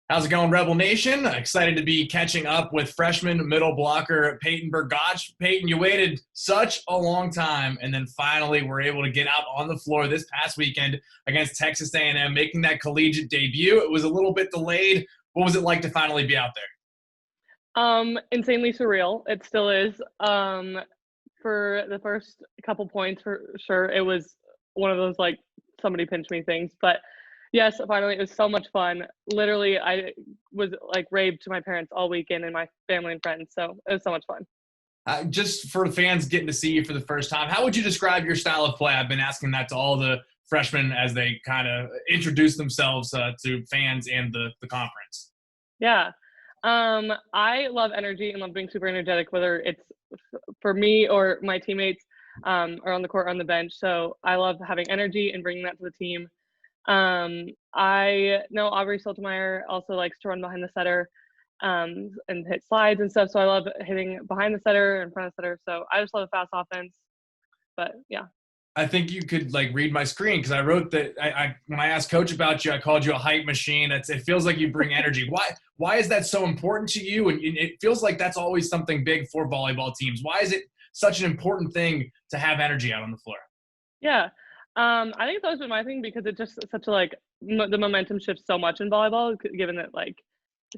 How's it going, Rebel Nation? Excited to be catching up with freshman middle blocker Payton Brgoch. Payton, you waited such a long time, and then finally were able to get out on the floor this past weekend against Texas A&M, making that collegiate debut. It was a little bit delayed. What was it like to finally be out there? Insanely surreal. It still is. For the first couple points, for sure, it was one of those like somebody pinch me things. But yes, finally, it was so much fun. Literally, I was like raved to my parents all weekend and my family and friends. So it was so much fun. Just for the fans getting to see you for the first time, how would you describe your style of play? I've been asking that to all the freshmen as they kind of introduce themselves to fans and the conference. Yeah. I love energy and love being super energetic, whether it's for me or my teammates or on the court or on the bench. So I love having energy and bringing that to the team. I know Aubrey Soltemeyer also likes to run behind the setter and hit slides and stuff. So I love hitting behind the setter and front of the setter. So I just love a fast offense. But yeah. I think you could like read my screen because I wrote that I when I asked Coach about you, I called you a hype machine. It feels like you bring energy. Why is that so important to you? And it feels like that's always something big for volleyball teams. Why is it such an important thing to have energy out on the floor? Yeah. I think it's always been my thing because it just such a like the momentum shifts so much in volleyball, given that like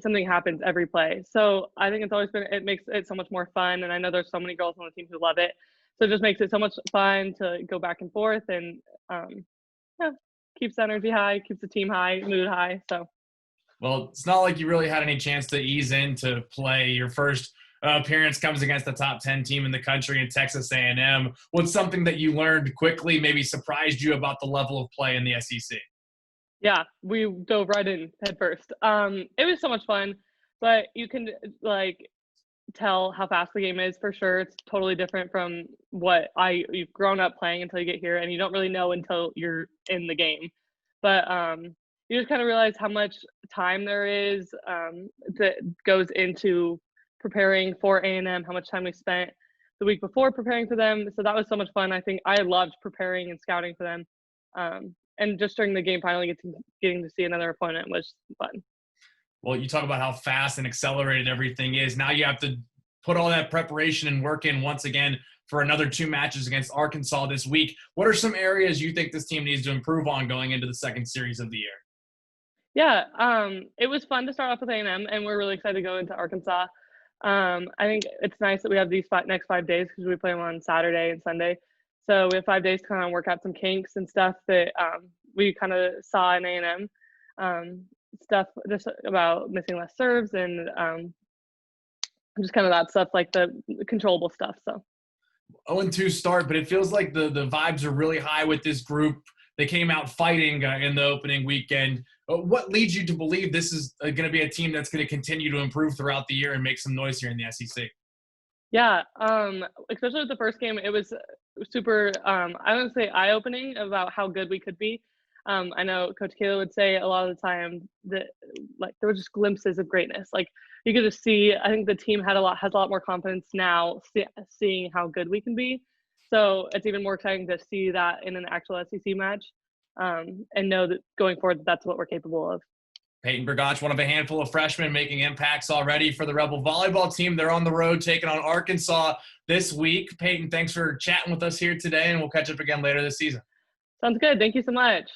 something happens every play. So I think it's always been it makes it so much more fun. And I know there's so many girls on the team who love it. So it just makes it so much fun to go back and forth and yeah, keeps the energy high, keeps the team high, mood high. So Well, it's not like you really had any chance to ease into play. Your first appearance comes against the top 10 team in the country in Texas A&M. What's something that you learned quickly, maybe surprised you about the level of play in the SEC? yeah, we dove right in head first. It was so much fun, but you can like tell how fast the game is for sure. It's totally different from what you've grown up playing until you get here, and you don't really know until you're in the game. But you just kind of realize how much time there is that goes into preparing for A&M, how much time we spent the week before preparing for them. So that was so much fun. I think I loved preparing and scouting for them. And just during the game, finally getting to see another opponent was fun. Well, you talk about how fast and accelerated everything is. Now you have to put all that preparation and work in once again for another two matches against Arkansas this week. What are some areas you think this team needs to improve on going into the second series of the year? Yeah, it was fun to start off with A&M, and we're really excited to go into Arkansas. I think it's nice that we have these next 5 days because we play them on Saturday and Sunday. So we have 5 days to kind of work out some kinks and stuff that we kind of saw in A&M. Stuff just about missing less serves and just kind of that stuff, like the controllable stuff. So 0-2 start, but it feels like the vibes are really high with this group. They came out fighting in the opening weekend. What leads you to believe this is going to be a team that's going to continue to improve throughout the year and make some noise here in the SEC? yeah, especially with the first game, it was super, I don't say eye-opening about how good we could be. I know Coach Kayla would say a lot of the time that like there were just glimpses of greatness. Like you could just see, I think the team has a lot more confidence now seeing how good we can be. So it's even more exciting to see that in an actual SEC match and know that going forward, that's what we're capable of. Payton Brgoch, one of a handful of freshmen making impacts already for the Rebel volleyball team. They're on the road taking on Arkansas this week. Payton, thanks for chatting with us here today, and we'll catch up again later this season. Sounds good. Thank you so much.